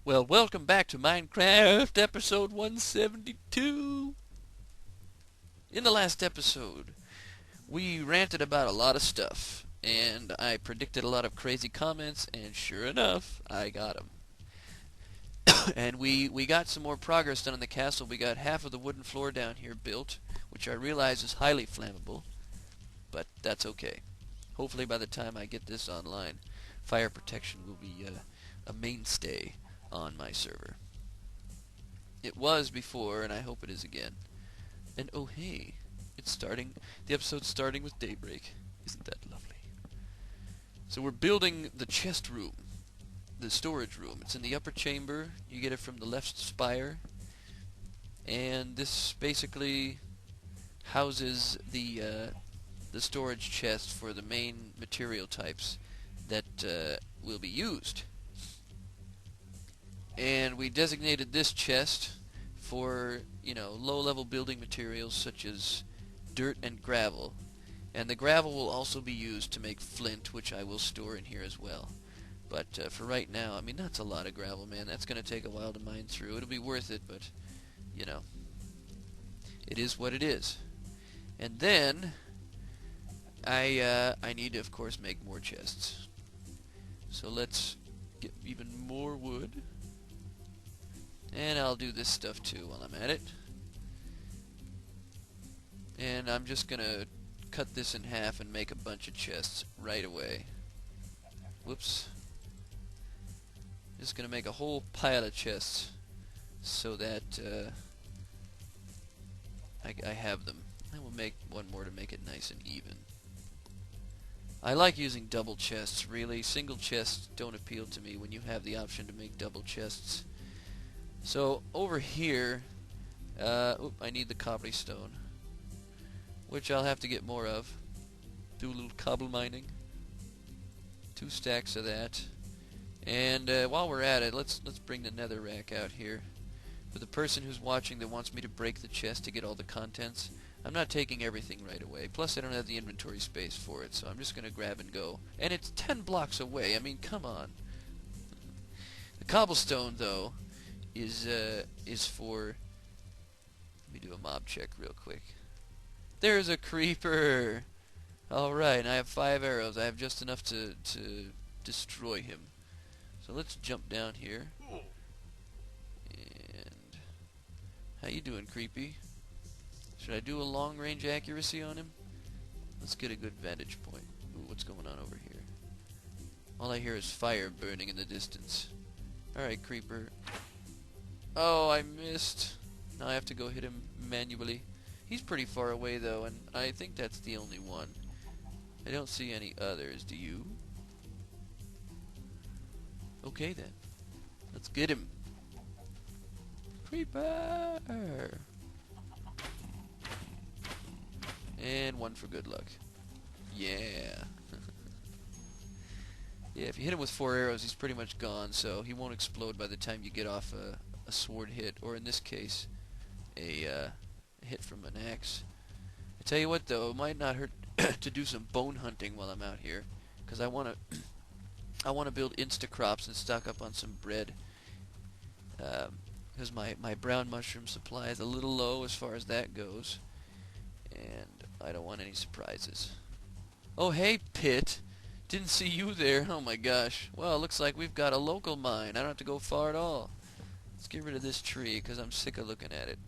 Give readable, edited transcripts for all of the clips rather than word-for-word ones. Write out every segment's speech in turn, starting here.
Well, welcome back to Minecraft episode 172. In the last episode, we ranted about a lot of stuff, and I predicted a lot of crazy comments, and sure enough, I got them. And we got some more progress done in the castle. We got half of the wooden floor down here built, which I realize is highly flammable, but that's okay. Hopefully by the time I get this online, fire protection will be a mainstay on my server. It was before, and I hope it is again. And oh hey, it's starting. The episode's starting with daybreak. Isn't that lovely? So we're building the chest room, the storage room. It's in the upper chamber. You get it from the left spire, and this basically houses the storage chest for the main material types that will be used. And we designated this chest for, low-level building materials such as dirt and gravel. And the gravel will also be used to make flint, which I will store in here as well. But for right now, that's a lot of gravel, man. That's going to take a while to mine through. It'll be worth it, but, it is what it is. And then, I need to, of course, make more chests. So let's get even more wood. And I'll do this stuff too while I'm at it. And I'm just gonna cut this in half and make a bunch of chests right away. Whoops. Just gonna make a whole pile of chests so that I have them. I will make one more to make it nice and even. I like using double chests, really. Single chests don't appeal to me when you have the option to make double chests. So over here, I need the cobblestone, which I'll have to get more of. Do a little cobble mining. 2 stacks of that. And while we're at it, let's bring the nether rack out here. For the person who's watching that wants me to break the chest to get all the contents, I'm not taking everything right away. Plus I don't have the inventory space for it, so I'm just going to grab and go. And it's 10 blocks away. Come on. The cobblestone, though, is for... Let me do a mob check real quick. There's a creeper! Alright, and I have 5 arrows. I have just enough to destroy him. So let's jump down here. And... How you doing, creepy? Should I do a long-range accuracy on him? Let's get a good vantage point. Ooh, what's going on over here? All I hear is fire burning in the distance. Alright, creeper. Oh, I missed. Now I have to go hit him manually. He's pretty far away, though, and I think that's the only one. I don't see any others, do you? Okay, then. Let's get him. Creeper! And one for good luck. Yeah. Yeah, if you hit him with 4 arrows, he's pretty much gone, so he won't explode by the time you get off a sword hit, or in this case, a hit from an axe. I tell you what, though, it might not hurt to do some bone hunting while I'm out here, because I want to build insta crops and stock up on some bread, because my brown mushroom supply is a little low as far as that goes, and I don't want any surprises. Oh, hey, Pit! Didn't see you there. Oh my gosh. Well, looks like we've got a local mine. I don't have to go far at all. Let's get rid of this tree, because I'm sick of looking at it.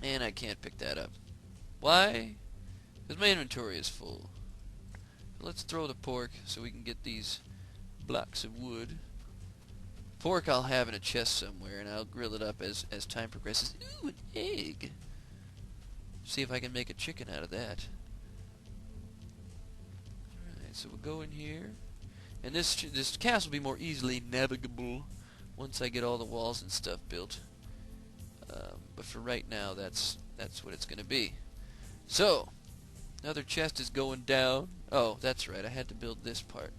And I can't pick that up. Why? Because my inventory is full. Let's throw the pork so we can get these blocks of wood. Pork I'll have in a chest somewhere, and I'll grill it up as time progresses. Ooh, an egg! See if I can make a chicken out of that. Alright, so we'll go in here. And this castle will be more easily navigable once I get all the walls and stuff built. But for right now, that's what it's going to be. So, another chest is going down. Oh, that's right, I had to build this part.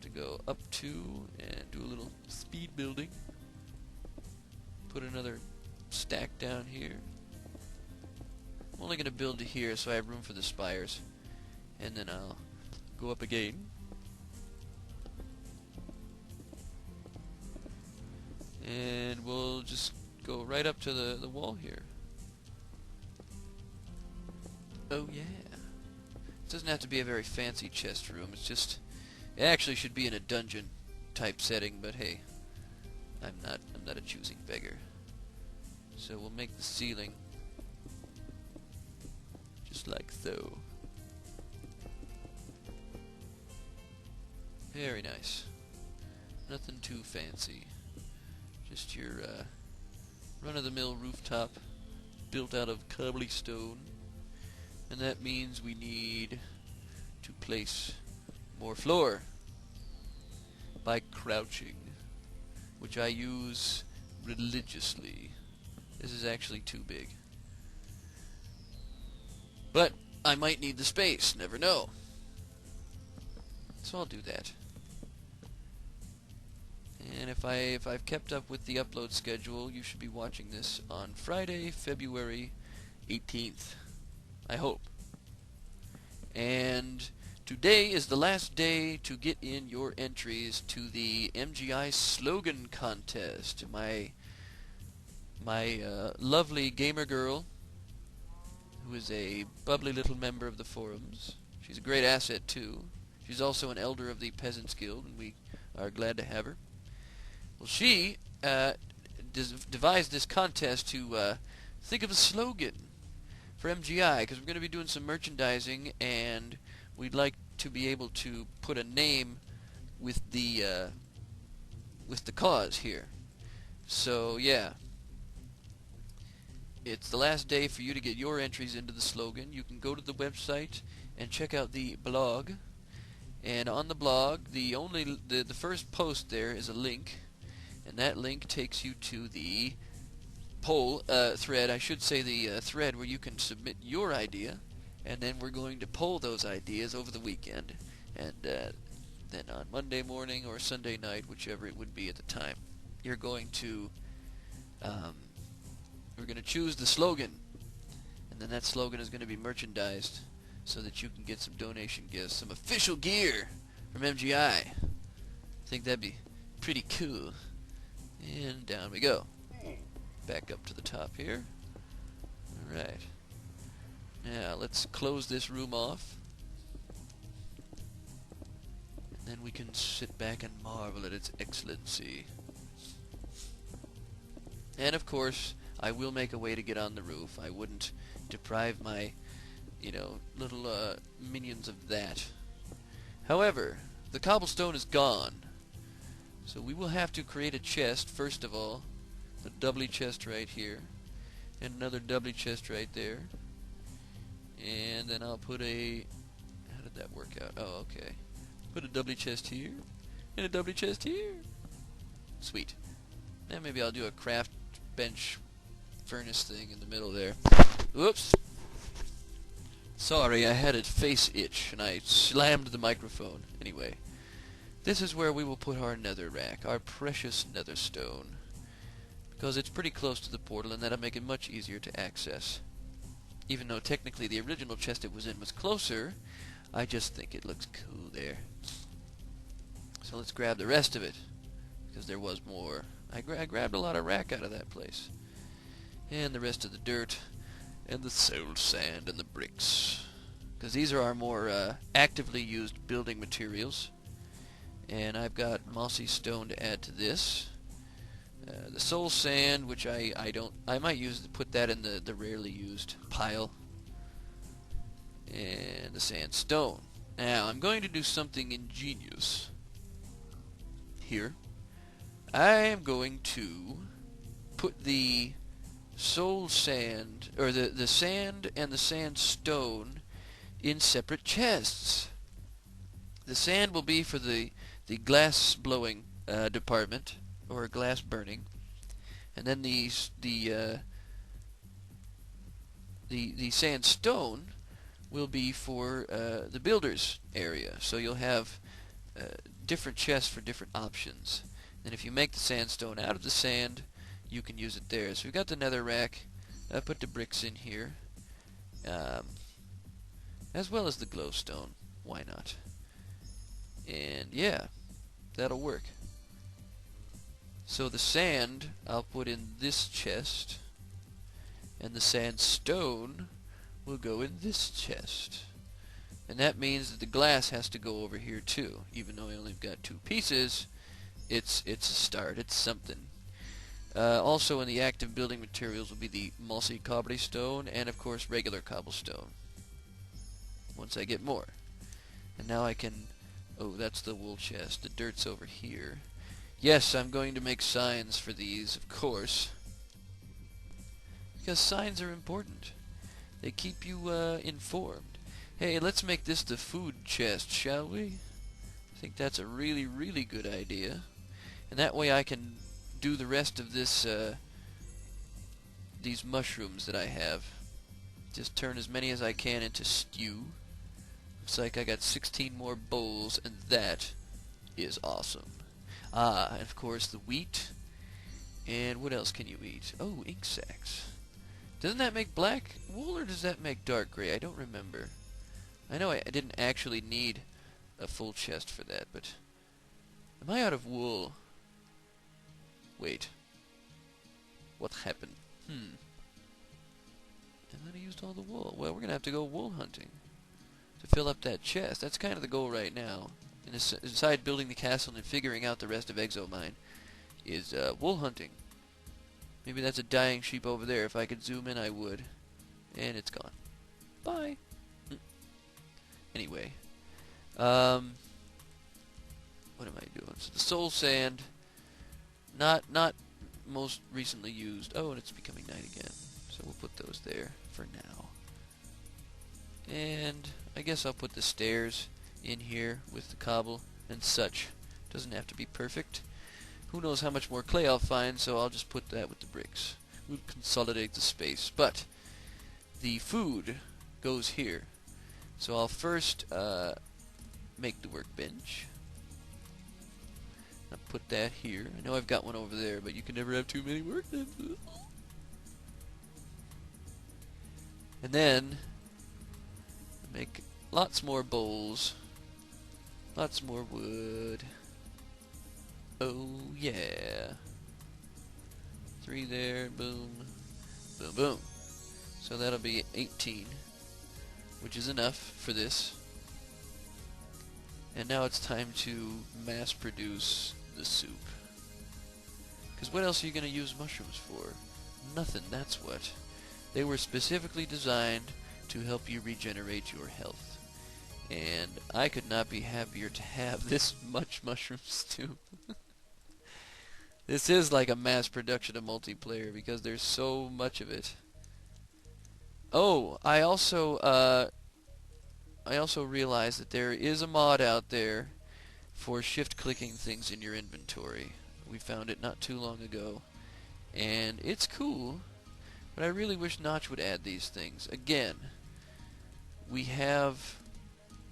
To go up to and do a little speed building. Put another stack down here. I'm only going to build to here so I have room for the spires. And then I'll go up again. And we'll just go right up to the wall here. Oh yeah. It doesn't have to be a very fancy chest room. It's just, it actually should be in a dungeon type setting, but hey, I'm not a choosing beggar. So we'll make the ceiling just like so. Very nice. Nothing too fancy. Just your run-of-the-mill rooftop built out of cobblestone. And that means we need to place more floor by crouching, which I use religiously. This is actually too big. But I might need the space, never know. So I'll do that. And if I've kept up with the upload schedule, you should be watching this on Friday, February 18th. I hope. And today is the last day to get in your entries to the MGI slogan contest. My lovely gamer girl, who is a bubbly little member of the forums. She's a great asset too. She's also an elder of the Peasants Guild, and we are glad to have her. Well, she devised this contest to think of a slogan for MGI, because we're going to be doing some merchandising, and we'd like to be able to put a name with the cause here. So yeah, it's the last day for you to get your entries into the slogan. You can go to the website and check out the blog, and on the blog, the first post there is a link, and that link takes you to the poll thread, I should say the thread where you can submit your idea, and then we're going to poll those ideas over the weekend, and then on Monday morning or Sunday night, whichever it would be at the time, we're going to choose the slogan, and then that slogan is going to be merchandised so that you can get some donation gifts, some official gear from MGI. I think that'd be pretty cool. And down we go. Back up to the top here. Alright. Now, let's close this room off. And then we can sit back and marvel at its excellency. And of course, I will make a way to get on the roof. I wouldn't deprive my, little minions of that. However, the cobblestone is gone. So we will have to create a chest, first of all. A doubly chest right here, and another doubly chest right there, and then I'll put a, how did that work out? Oh, okay. Put a doubly chest here, and a doubly chest here. Sweet. Now maybe I'll do a craft bench furnace thing in the middle there. Whoops. Sorry, I had a face itch, and I slammed the microphone. Anyway, this is where we will put our nether rack, our precious nether stone, because it's pretty close to the portal, and that'll make it much easier to access. Even though technically the original chest it was in was closer, I just think it looks cool there. So let's grab the rest of it, because there was more. I grabbed a lot of rack out of that place. And the rest of the dirt, and the soul sand, and the bricks. Because these are our more actively used building materials. And I've got mossy stone to add to this. The soul sand, which I might use to put that in the rarely used pile, and the sandstone. Now I'm going to do something ingenious here. I am going to put the soul sand, or the sand and the sandstone, in separate chests. The sand will be for the glass blowing department, or glass burning, and then the sandstone will be for the builders area. So you'll have different chests for different options. And if you make the sandstone out of the sand, you can use it there. So we've got the nether rack. I put the bricks in here, as well as the glowstone. Why not? And yeah, that'll work. So the sand I'll put in this chest, and the sandstone will go in this chest. And that means that the glass has to go over here too. Even though I only got 2 pieces, it's a start. It's something. Also in the active building materials will be the mossy cobblestone and of course regular cobblestone. Once I get more. And now I can... Oh, that's the wool chest. The dirt's over here. Yes, I'm going to make signs for these, of course. Because signs are important. They keep you informed. Hey, let's make this the food chest, shall we? I think that's a really, really good idea. And that way I can do the rest of this, these mushrooms that I have. Just turn as many as I can into stew. Looks like I got 16 more bowls, and that is awesome. Ah, and of course the wheat. And what else can you eat? Oh, ink sacs. Doesn't that make black wool, or does that make dark gray? I don't remember. I know I didn't actually need a full chest for that, but... Am I out of wool? Wait. What happened? And then I used all the wool. Well, we're going to have to go wool hunting to fill up that chest. That's kind of the goal right now. And aside building the castle and figuring out the rest of Exomine is wool hunting. Maybe that's a dying sheep over there. If I could zoom in, I would. And it's gone. Bye. Anyway. What am I doing? So the soul sand, not most recently used. Oh, and it's becoming night again. So we'll put those there for now. And I guess I'll put the stairs in here with the cobble and such. Doesn't have to be perfect. Who knows how much more clay I'll find, so I'll just put that with the bricks. We'll consolidate the space. But the food goes here. So I'll first make the workbench. I'll put that here. I know I've got one over there, but you can never have too many workbenches. And then make lots more bowls. Lots more wood. Oh yeah. 3 there, boom, boom, boom. So that'll be 18, which is enough for this. And now it's time to mass produce the soup. Because what else are you going to use mushrooms for? Nothing, that's what. They were specifically designed to help you regenerate your health. And I could not be happier to have this much mushroom stew. This is like a mass production of multiplayer because there's so much of it. Oh, I also realized that there is a mod out there for shift-clicking things in your inventory. We found it not too long ago, and it's cool, but I really wish Notch would add these things. Again, we have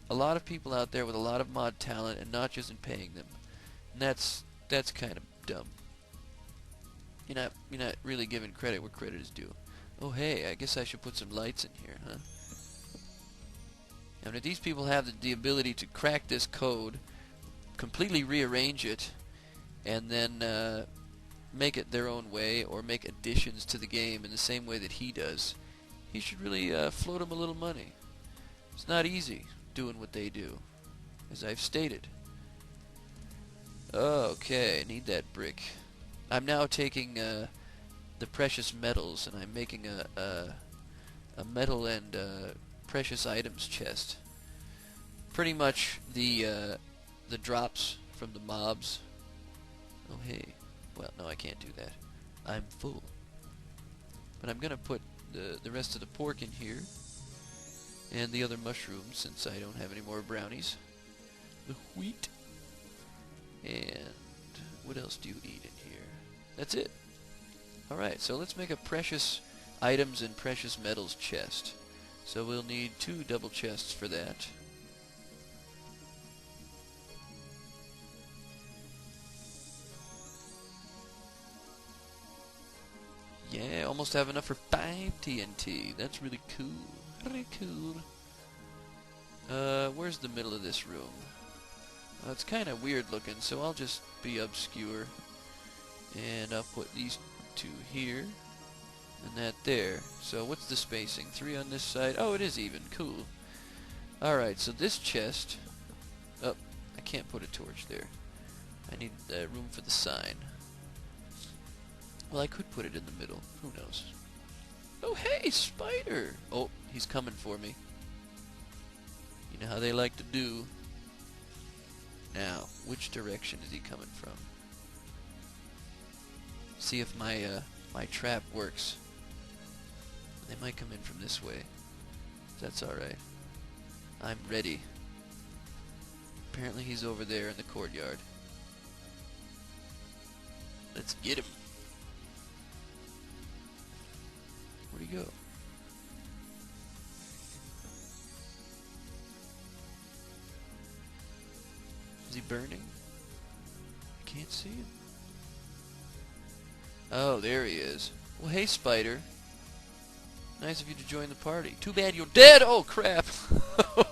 a lot of people out there with a lot of mod talent, and Notch isn't paying them. And that's kind of dumb. You're not really giving credit where credit is due. Oh hey, I guess I should put some lights in here, huh? And if these people have the ability to crack this code, completely rearrange it, and then make it their own way, or make additions to the game in the same way that he does, he should really float them a little money. It's not easy doing what they do, as I've stated. Okay, I need that brick. I'm now taking the precious metals, and I'm making a metal and precious items chest. Pretty much the drops from the mobs. Oh hey, well no, I can't do that. I'm full. But I'm gonna put the rest of the pork in here, and the other mushrooms since I don't have any more brownies. The wheat, and what else do you eat in here? That's it. Alright, so let's make a precious items and precious metals chest. So we'll need 2 double chests for that. Yeah, almost have enough for 5 TNT. That's really cool. Really cool. Where's the middle of this room? It's kind of weird looking, so I'll just be obscure. And I'll put these two here. And that there. So what's the spacing? 3 on this side. Oh, it is even. Cool. Alright, so this chest... Oh, I can't put a torch there. I need room for the sign. Well, I could put it in the middle. Who knows? Oh, hey, spider! Oh, he's coming for me. You know how they like to do. Now, which direction is he coming from? See if my my trap works. They might come in from this way. That's alright. I'm ready. Apparently he's over there in the courtyard. Let's get him. Where'd he go? Is he burning? I can't see him. Oh, there he is. Well, hey, spider. Nice of you to join the party. Too bad you're dead! Oh, crap! Yeah,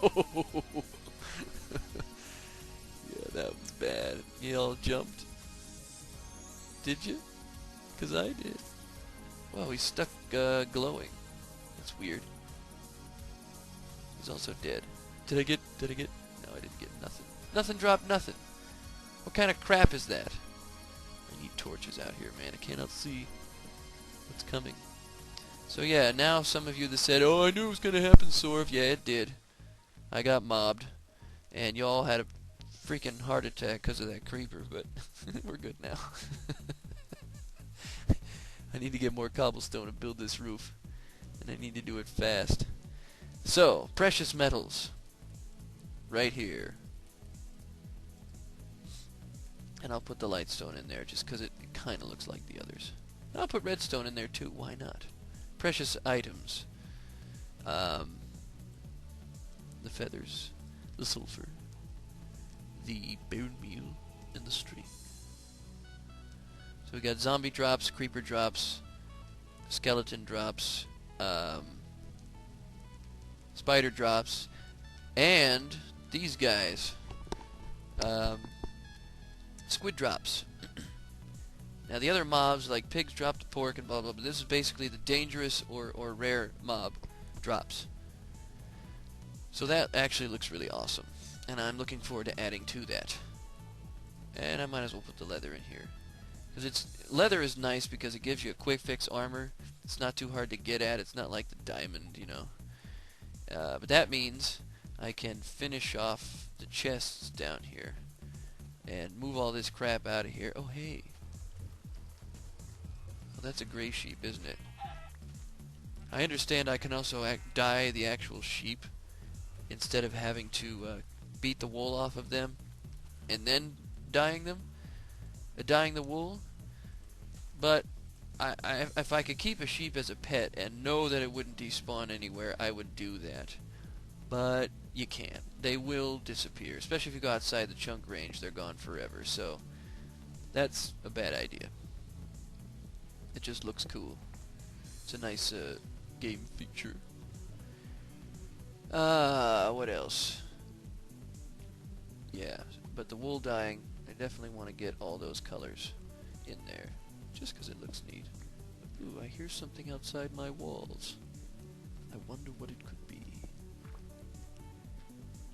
that was bad. You all jumped. Did you? 'Cause I did. Wow, he's stuck glowing. That's weird. He's also dead. Did I get... No, I didn't get nothing. Nothing dropped nothing. What kind of crap is that? I need torches out here, man. I cannot see what's coming. So yeah, now some of you that said, oh, I knew it was going to happen, Sorv. Yeah, it did. I got mobbed. And y'all had a freaking heart attack because of that creeper, but we're good now. I need to get more cobblestone and build this roof. And I need to do it fast. So, precious metals. Right here. And I'll put the lightstone in there just because it kind of looks like the others. And I'll put redstone in there too. Why not? Precious items. The feathers. The sulfur. The bone meal. And the string. So we got zombie drops, creeper drops, skeleton drops, spider drops, and these guys. Squid drops. Now the other mobs, like pigs drop the pork and blah blah, but this is basically the dangerous or rare mob drops. So that actually looks really awesome. And I'm looking forward to adding to that. And I might as well put the leather in here. Because leather is nice because it gives you a quick fix armor. It's not too hard to get at. It's not like the diamond, you know. But that means I can finish off the chests down here. And move all this crap out of here. Oh, hey. Well, that's a gray sheep, isn't it? I understand I can also dye the actual sheep instead of having to beat the wool off of them and then dyeing them. Dyeing the wool. But if I could keep a sheep as a pet and know that it wouldn't despawn anywhere, I would do that. But you can't. They will disappear. Especially if you go outside the chunk range, they're gone forever. So that's a bad idea. It just looks cool. It's a nice game feature. What else? Yeah, but the wool dyeing, I definitely want to get all those colors in there. Just because it looks neat. Ooh, I hear something outside my walls. I wonder what it could be.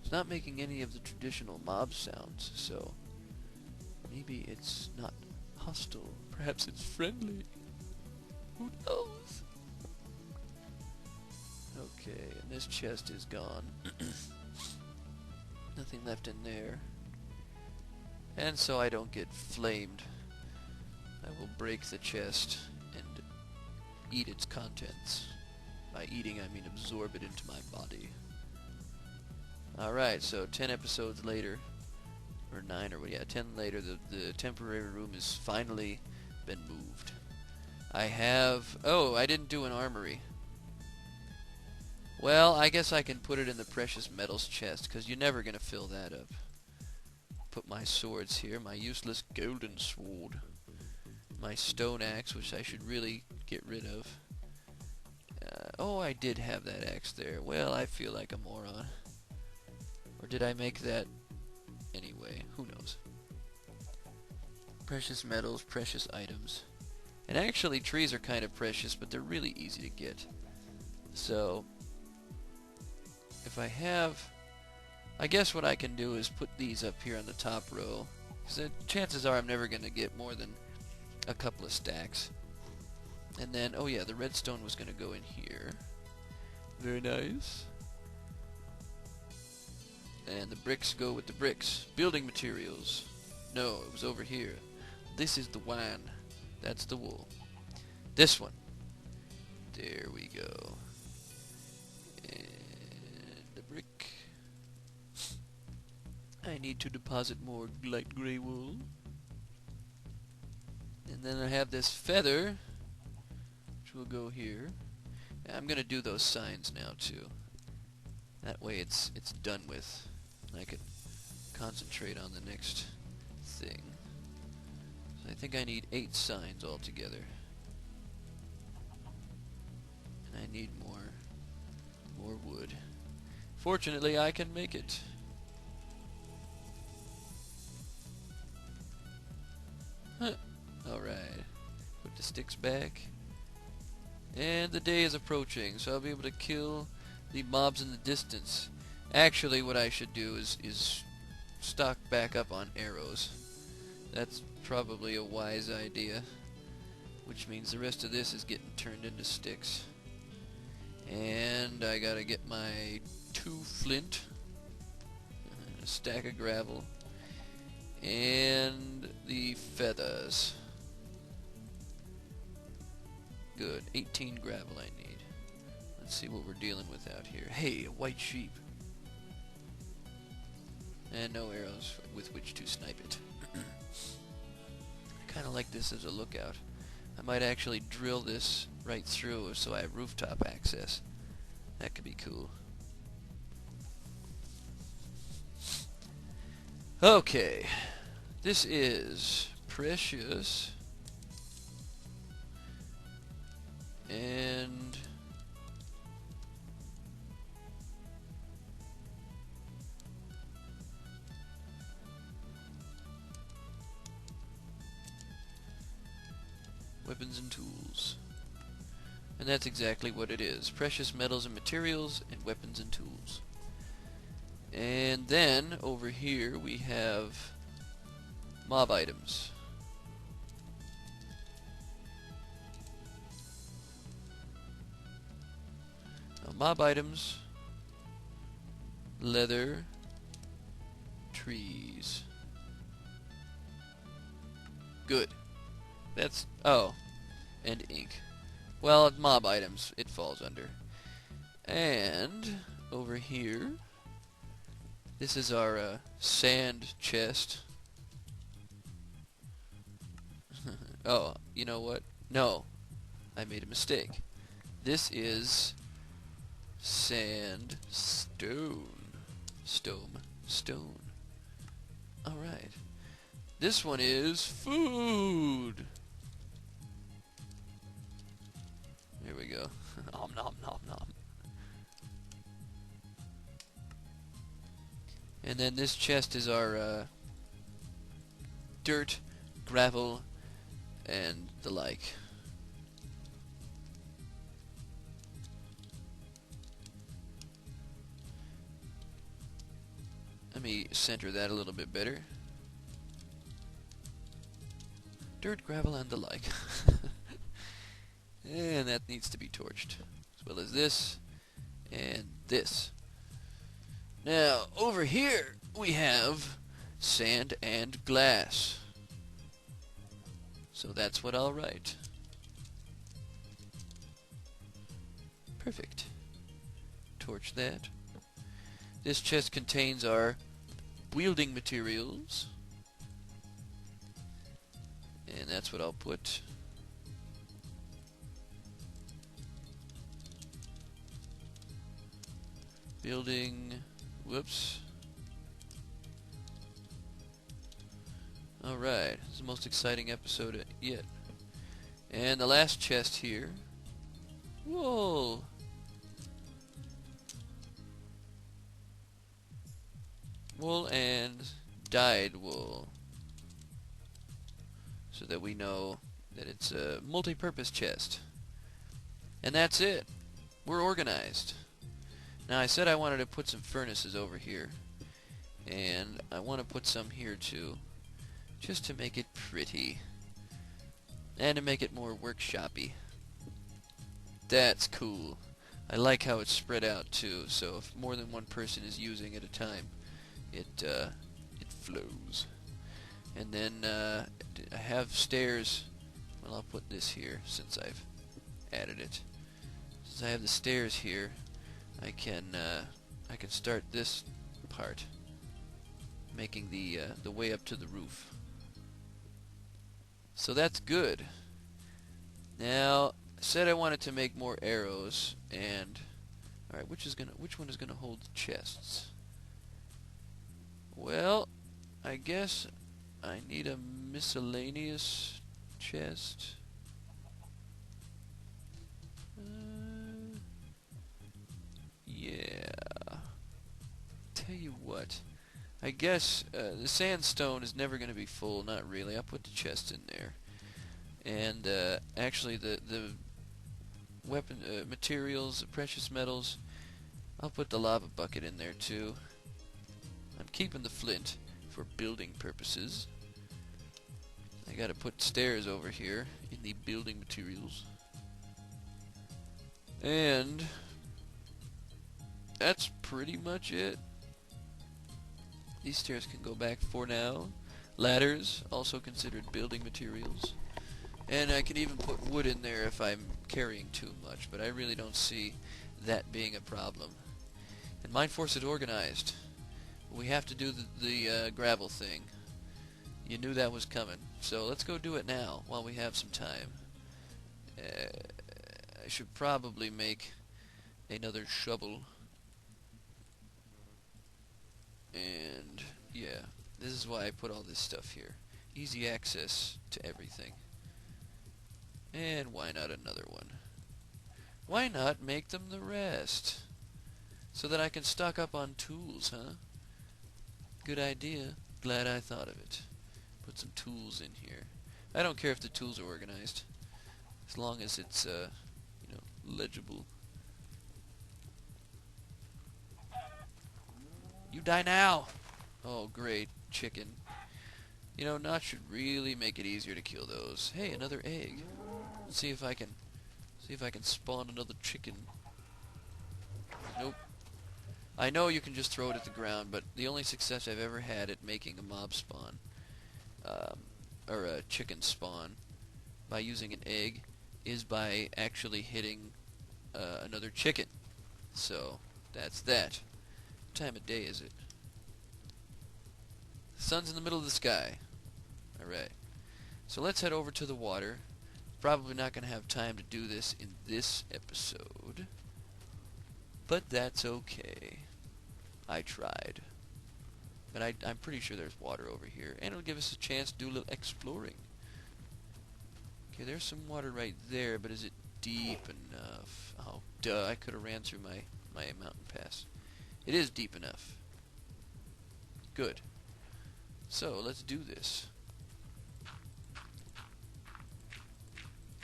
It's not making any of the traditional mob sounds, so maybe it's not hostile. Perhaps it's friendly. Who knows? Okay, and this chest is gone. Nothing left in there. And so I don't get flamed, I will break the chest and eat its contents. By eating, I mean absorb it into my body. Alright, so 10 episodes later, or 9 or what, yeah, 10 later, the temporary room has finally been moved. I have, oh, I didn't do an armory. Well, I guess I can put it in the precious metals chest, because you're never going to fill that up. Put my swords here, my useless golden sword. My stone axe, which I should really get rid of. Oh, I did have that axe there. Well, I feel like a moron. Or did I make that anyway? Who knows? Precious metals, precious items. And actually trees are kind of precious, but they're really easy to get. So, if I have... I guess what I can do is put these up here on the top row. Because chances are I'm never going to get more than a couple of stacks. And then, oh yeah, the redstone was going to go in here. Very nice. And the bricks go with the bricks. Building materials. No, it was over here. This is the wine. That's the wool. This one. There we go. And the brick. I need to deposit more light gray wool. And then I have this feather, which will go here. And I'm gonna do those signs now too. That way it's done with. I can concentrate on the next thing. So I think I need 8 signs altogether. And I need more wood. Fortunately, I can make it. Huh. Alright. Put the sticks back. And the day is approaching, so I'll be able to kill the mobs in the distance. Actually, what I should do is stock back up on arrows. That's probably a wise idea. Which means the rest of this is getting turned into sticks. And I gotta get my 2 flint, a stack of gravel, and the feathers. Good. 18 gravel I need. Let's see what we're dealing with out here. Hey, a white sheep. And no arrows with which to snipe it. I kind of like this as a lookout. I might actually drill this right through so I have rooftop access. That could be cool. Okay. This is precious. And weapons and tools. And that's exactly what it is. Precious metals and materials and weapons and tools. And then over here we have mob items. Now, mob items, leather, trees. Good. That's, oh, and ink. Well, mob items, it falls under. And over here, this is our sand chest. Oh, you know what? No, I made a mistake. This is sand stone. Stone. Alright. This one is food. Here we go. Nom nom nom nom. And then this chest is our dirt, gravel, and the like. Let me center that a little bit better. Dirt, gravel, and the like. And that needs to be torched, as well as this and this. Now, over here we have sand and glass. So that's what I'll write. Perfect. Torch that. This chest contains our wielding materials. And that's what I'll put. Building, whoops. Alright, this is the most exciting episode yet. And the last chest here. Wool! Wool and dyed wool. so that we know that it's a multi-purpose chest. And that's it. We're organized. Now I said I wanted to put some furnaces over here, and I want to put some here too, just to make it pretty, and to make it more workshoppy. That's cool. I like how it's spread out too, so if more than one person is using at a time, it flows. And then I have stairs. Well, I'll put this here since I've added it. Since I have the stairs here, I can start this part, making the way up to the roof. So that's good. Now, I said I wanted to make more arrows, and all right, which one is gonna hold the chests? Well, I guess I need a miscellaneous chest. Yeah. Tell you what, I guess the sandstone is never going to be full. Not really. I'll put the chest in there, and actually the weapon materials, the precious metals, I'll put the lava bucket in there too. I'm keeping the flint for building purposes. I gotta put stairs over here in the building materials. And that's pretty much it. These stairs can go back for now. Ladders, also considered building materials. And I can even put wood in there if I'm carrying too much, but I really don't see that being a problem. And Mineforce is organized. We have to do the gravel thing. You knew that was coming, so let's go do it now while we have some time. I should probably make another shovel. And yeah, this is why I put all this stuff here. Easy access to everything. And why not another one? Why not make them the rest? So that I can stock up on tools, huh? Good idea. Glad I thought of it. Put some tools in here. I don't care if the tools are organized, as long as it's, you know, legible. You die now! Oh, great. Chicken. You know, Notch should really make it easier to kill those. Hey, another egg. Let's see if I can spawn another chicken. Nope. I know you can just throw it at the ground, but the only success I've ever had at making a mob spawn, or a chicken spawn, by using an egg, is by actually hitting another chicken. So, that's that. What time of day is it? The sun's in the middle of the sky. Alright. So let's head over to the water. Probably not going to have time to do this in this episode, but that's okay. I tried. But I'm pretty sure there's water over here, and it'll give us a chance to do a little exploring. Okay, there's some water right there, but is it deep enough? Oh, duh, I could have ran through my mountain pass. It is deep enough. Good. So, let's do this.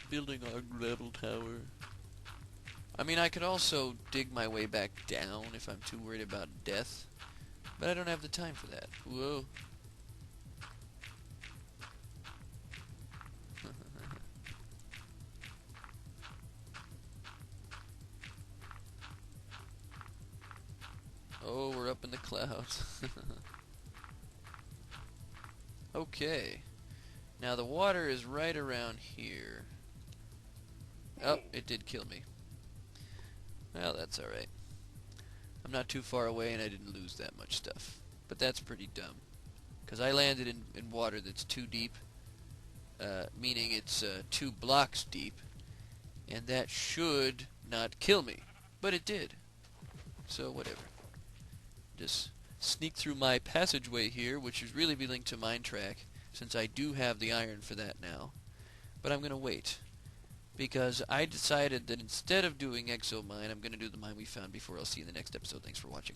Building our gravel tower. I mean, I could also dig my way back down if I'm too worried about death, but I don't have the time for that. Whoa. Oh, we're up in the clouds. Okay. Now the water is right around here. Oh, it did kill me. Well, that's alright. I'm not too far away and I didn't lose that much stuff. But that's pretty dumb. Because I landed in water that's too deep. Meaning it's 2 blocks deep. And that should not kill me. But it did. So, whatever. Just sneak through my passageway here, which is really be linked to Minetrack, since I do have the iron for that now. But I'm going to wait. Because I decided that instead of doing Exo Mine, I'm going to do the mine we found before. I'll see you in the next episode. Thanks for watching.